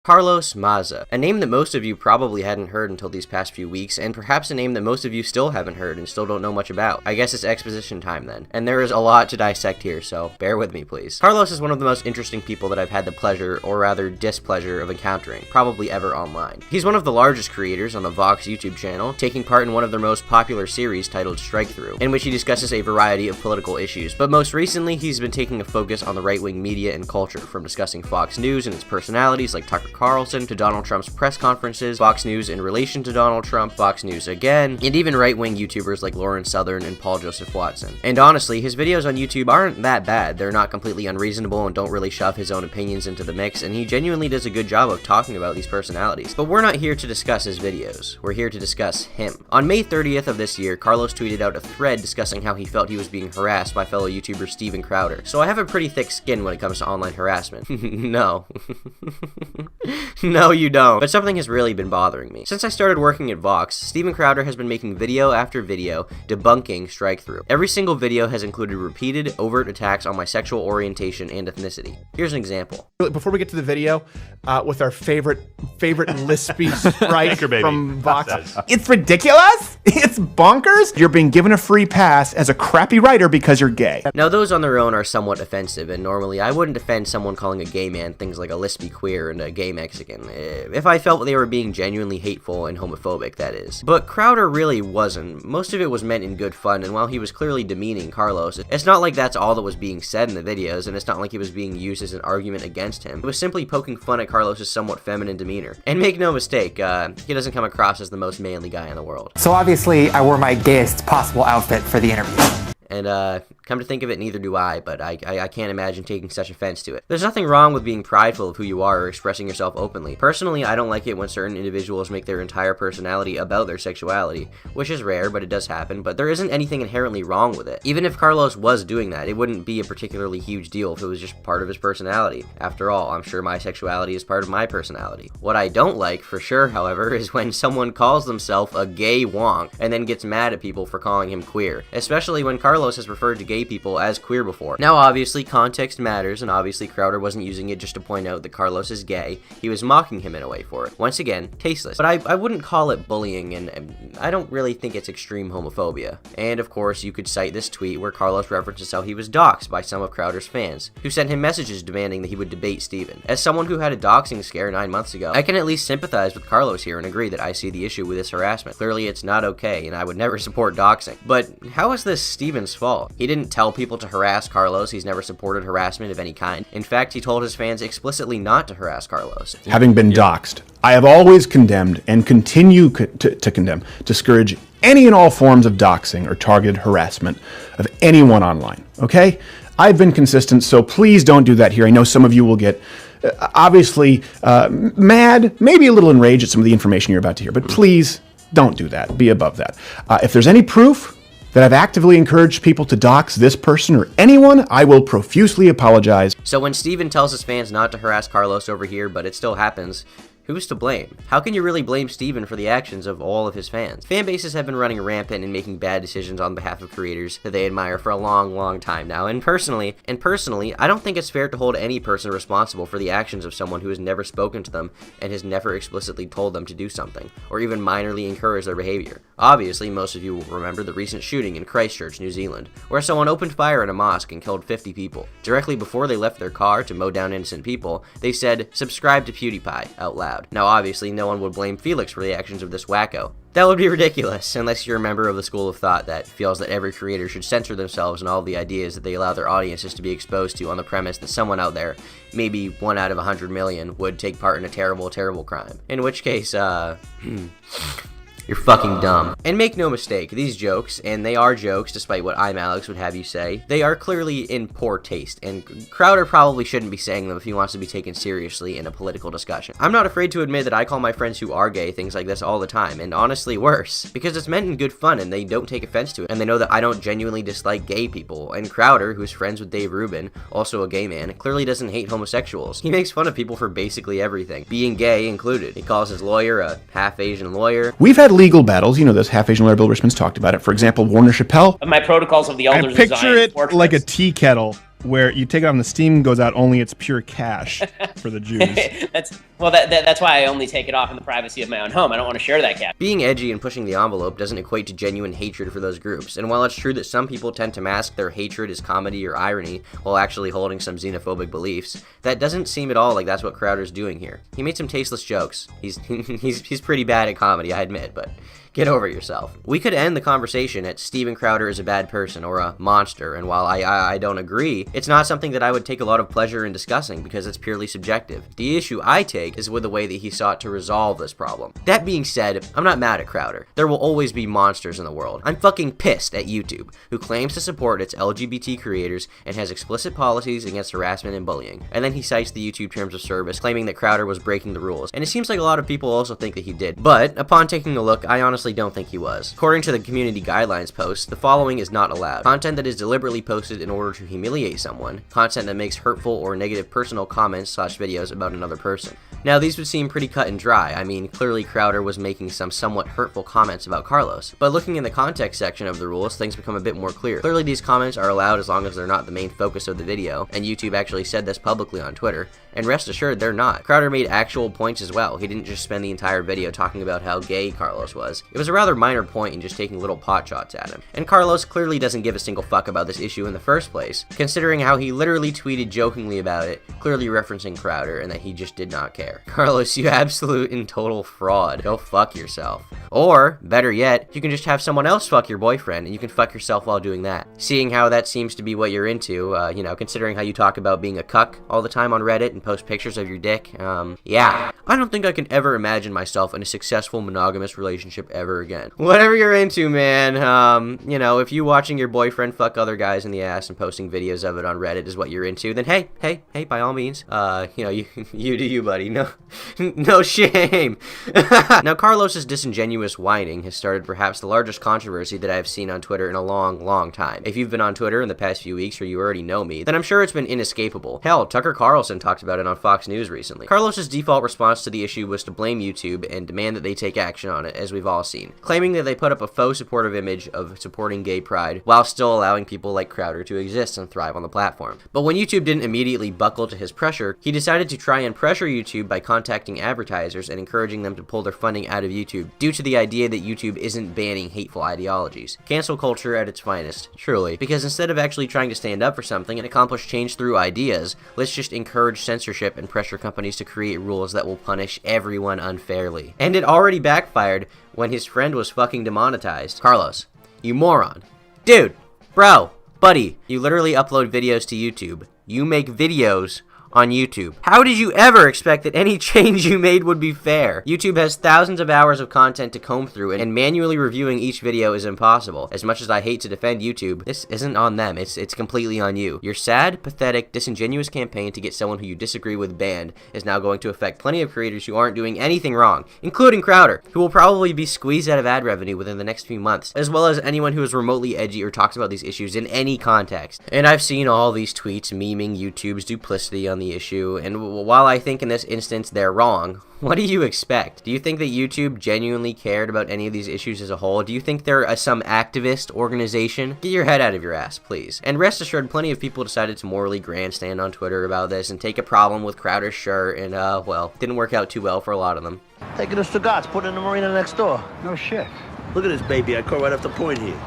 Carlos Maza, a name that most of you probably hadn't heard until these past few weeks, and perhaps a name that most of you still haven't heard and still don't know much about. I guess it's exposition time then. And there is a lot to dissect here, so bear with me please. Carlos is one of the most interesting people that I've had the pleasure, or rather displeasure, of encountering, probably ever online. He's one of the largest creators on the Vox YouTube channel, taking part in one of their most popular series titled Strike Through, in which he discusses a variety of political issues, but most recently he's been taking a focus on the right-wing media and culture, from discussing Fox News and its personalities like Tucker Carlson, to Donald Trump's press conferences, Fox News in relation to Donald Trump, Fox News again, and even right-wing YouTubers like Lauren Southern and Paul Joseph Watson. And honestly, his videos on YouTube aren't that bad. They're not completely unreasonable and don't really shove his own opinions into the mix, and he genuinely does a good job of talking about these personalities. But we're not here to discuss his videos. We're here to discuss him. On May 30th of this year, Carlos tweeted out a thread discussing how he felt he was being harassed by fellow YouTuber Steven Crowder. So I have a pretty thick skin when it comes to online harassment. No. No, you don't. But something has really been bothering me. Since I started working at Vox, Steven Crowder has been making video after video debunking Strike Through. Every single video has included repeated, overt attacks on my sexual orientation and ethnicity. Here's an example. Before we get to the video, with our favorite lispy sprite from Vox. It's ridiculous! It's bonkers! You're being given a free pass as a crappy writer because you're gay. Now, those on their own are somewhat offensive, and normally I wouldn't defend someone calling a gay man things like a lispy queer and a gay Mexican, if I felt they were being genuinely hateful and homophobic, that is. But Crowder really wasn't. Most of it was meant in good fun, and while he was clearly demeaning Carlos, it's not like that's all that was being said in the videos, and it's not like he was being used as an argument against him. It was simply poking fun at Carlos's somewhat feminine demeanor. And make no mistake, he doesn't come across as the most manly guy in the world. So obviously, I wore my gayest possible outfit for the interview. And, come to think of it, neither do I, but I can't imagine taking such offense to it. There's nothing wrong with being prideful of who you are or expressing yourself openly. Personally, I don't like it when certain individuals make their entire personality about their sexuality, which is rare, but it does happen, but there isn't anything inherently wrong with it. Even if Carlos was doing that, it wouldn't be a particularly huge deal if it was just part of his personality. After all, I'm sure my sexuality is part of my personality. What I don't like, for sure, however, is when someone calls themselves a gay wonk and then gets mad at people for calling him queer, especially when Carlos has referred to gay people as queer before. Now, obviously, context matters, and obviously Crowder wasn't using it just to point out that Carlos is gay. He was mocking him in a way for it. Once again, tasteless. But I wouldn't call it bullying, and I don't really think it's extreme homophobia. And of course, you could cite this tweet where Carlos references how he was doxxed by some of Crowder's fans, who sent him messages demanding that he would debate Steven. As someone who had a doxing scare 9 months ago, I can at least sympathize with Carlos here and agree that I see the issue with this harassment. Clearly, it's not okay, and I would never support doxing. But how is this Steven's fault? He didn't tell people to harass Carlos. He's never supported harassment of any kind. In fact, he told his fans explicitly not to harass Carlos. Having been doxxed, I have always condemned and continue to condemn, discourage any and all forms of doxing or targeted harassment of anyone online, okay? I've been consistent, so please don't do that here. I know some of you will get obviously mad, maybe a little enraged at some of the information you're about to hear, but please don't do that. Be above that. If there's any proof that I've actively encouraged people to dox this person or anyone, I will profusely apologize. So when Steven tells his fans not to harass Carlos over here, but it still happens, who's to blame? How can you really blame Steven for the actions of all of his fans? Fan bases have been running rampant and making bad decisions on behalf of creators that they admire for a long time now, and personally, I don't think it's fair to hold any person responsible for the actions of someone who has never spoken to them and has never explicitly told them to do something, or even minorly encouraged their behavior. Obviously, most of you will remember the recent shooting in Christchurch, New Zealand, where someone opened fire at a mosque and killed 50 people. Directly before they left their car to mow down innocent people, they said, "Subscribe to PewDiePie," out loud. Now, obviously, no one would blame Felix for the actions of this wacko. That would be ridiculous, unless you're a member of the school of thought that feels that every creator should censor themselves and all the ideas that they allow their audiences to be exposed to on the premise that someone out there, maybe 1 out of 100 million, would take part in a terrible crime. In which case, you're fucking dumb. And make no mistake, these jokes, and they are jokes despite what Alex would have you say, they are clearly in poor taste, and Crowder probably shouldn't be saying them if he wants to be taken seriously in a political discussion. I'm not afraid to admit that I call my friends who are gay things like this all the time, and honestly worse, because it's meant in good fun and they don't take offense to it, and they know that I don't genuinely dislike gay people. And Crowder, who's friends with Dave Rubin, also a gay man, clearly doesn't hate homosexuals. He makes fun of people for basically everything, being gay included. He calls his lawyer a half-Asian lawyer. We've had legal battles, you know this, half-Asian lawyer Bill Richmond's talked about it. For example, Warner Chappelle. My protocols of the elders. I picture it like a tea kettle where you take it on the Steam goes out, only it's pure cash for the Jews. That's why I only take it off in the privacy of my own home. I don't want to share that cash. Being edgy and pushing the envelope doesn't equate to genuine hatred for those groups, and while it's true that some people tend to mask their hatred as comedy or irony while actually holding some xenophobic beliefs, that doesn't seem at all like that's what Crowder's doing here. He made some tasteless jokes. He's pretty bad at comedy, I admit, but get over yourself. We could end the conversation at Steven Crowder is a bad person or a monster, and while I don't agree, it's not something that I would take a lot of pleasure in discussing because it's purely subjective. The issue I take is with the way that he sought to resolve this problem. That being said, I'm not mad at Crowder. There will always be monsters in the world. I'm fucking pissed at YouTube, who claims to support its LGBT creators and has explicit policies against harassment and bullying. And then he cites the YouTube terms of service, claiming that Crowder was breaking the rules. And it seems like a lot of people also think that he did. But upon taking a look, I honestly don't think he was. According to the community guidelines post, the following is not allowed: content that is deliberately posted in order to humiliate someone, content that makes hurtful or negative personal comments / videos about another person. Now, these would seem pretty cut and dry. I mean, clearly Crowder was making some somewhat hurtful comments about Carlos. But looking in the context section of the rules, things become a bit more clear. Clearly these comments are allowed as long as they're not the main focus of the video, and YouTube actually said this publicly on Twitter, and rest assured they're not. Crowder made actual points as well. He didn't just spend the entire video talking about how gay Carlos was. It was a rather minor point in just taking little pot shots at him. And Carlos clearly doesn't give a single fuck about this issue in the first place, considering how he literally tweeted jokingly about it, clearly referencing Crowder, and that he just did not care. Carlos, you absolute and total fraud. Go fuck yourself. Or, better yet, you can just have someone else fuck your boyfriend, and you can fuck yourself while doing that. Seeing how that seems to be what you're into, considering how you talk about being a cuck all the time on Reddit and post pictures of your dick, yeah. I don't think I can ever imagine myself in a successful monogamous relationship ever again. Whatever you're into, man, if you watching your boyfriend fuck other guys in the ass and posting videos of it on Reddit is what you're into, then hey, by all means, you do you, buddy. No shame. Now, Carlos's disingenuous whining has started perhaps the largest controversy that I've seen on Twitter in a long time. If you've been on Twitter in the past few weeks or you already know me, then I'm sure it's been inescapable. Hell, Tucker Carlson talked about it on Fox News recently. Carlos's default response to the issue was to blame YouTube and demand that they take action on it, as we've all seen, claiming that they put up a faux supportive image of supporting gay pride while still allowing people like Crowder to exist and thrive on the platform. But when YouTube didn't immediately buckle to his pressure, he decided to try and pressure YouTube by contacting advertisers and encouraging them to pull their funding out of YouTube due to the idea that YouTube isn't banning hateful ideologies. Cancel culture at its finest, truly. Because instead of actually trying to stand up for something and accomplish change through ideas, let's just encourage censorship and pressure companies to create rules that will punish everyone unfairly. And it already backfired when his friend was fucking demonetized. Carlos, you moron. Dude, bro, buddy, you literally upload videos to YouTube. You make videos on YouTube. How did you ever expect that any change you made would be fair? YouTube has thousands of hours of content to comb through, and manually reviewing each video is impossible. As much as I hate to defend YouTube, this isn't on them, it's completely on you. Your sad, pathetic, disingenuous campaign to get someone who you disagree with banned is now going to affect plenty of creators who aren't doing anything wrong, including Crowder, who will probably be squeezed out of ad revenue within the next few months, as well as anyone who is remotely edgy or talks about these issues in any context. And I've seen all these tweets memeing YouTube's duplicity on the issue, and while I think in this instance they're wrong, what do you expect? Do you think that YouTube genuinely cared about any of these issues as a whole? Do you think they're some activist organization? Get your head out of your ass, please. And rest assured, plenty of people decided to morally grandstand on Twitter about this and take a problem with Crowder's shirt, and didn't work out too well for a lot of them. Taking the cigars, put it in the marina next door. No shit. Look at this baby, I caught right off the point here.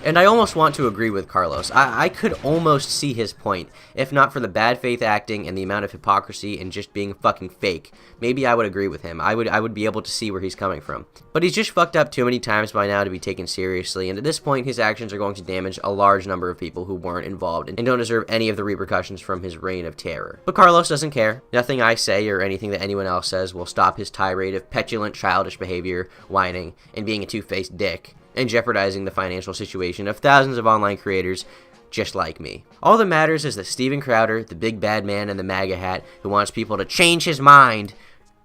And I almost want to agree with Carlos. I could almost see his point. If not for the bad faith acting and the amount of hypocrisy and just being fucking fake, maybe I would agree with him. I would be able to see where he's coming from. But he's just fucked up too many times by now to be taken seriously, and at this point his actions are going to damage a large number of people who weren't involved and don't deserve any of the repercussions from his reign of terror. But Carlos doesn't care. Nothing I say or anything that anyone else says will stop his tirade of petulant, childish behavior, whining, and being a two-faced dick, and jeopardizing the financial situation of thousands of online creators just like me. All that matters is that Steven Crowder, the big bad man in the MAGA hat who wants people to change his mind,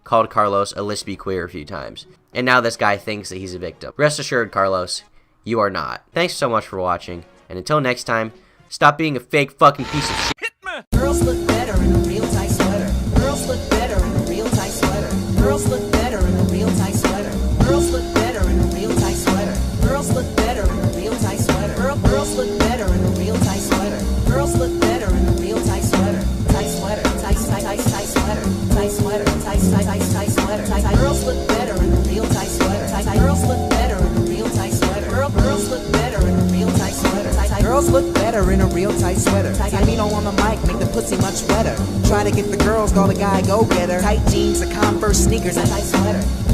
called Carlos a lispy queer a few times. And now this guy thinks that he's a victim. Rest assured, Carlos, you are not. Thanks so much for watching, and until next time, stop being a fake fucking piece of shit. Girls look better in a real tight sweater. Girls look better in a real tight sweater. Girls look better in a real tight sweater. Girls look better in a real tight sweater. Girls look better in a real tight sweater. Girls look better in a real tight sweater. Tamino on the mic, make the pussy much wetter. Try to get the girls, call the guy go-getter. Tight jeans, a Converse sneakers, and a tight sweater.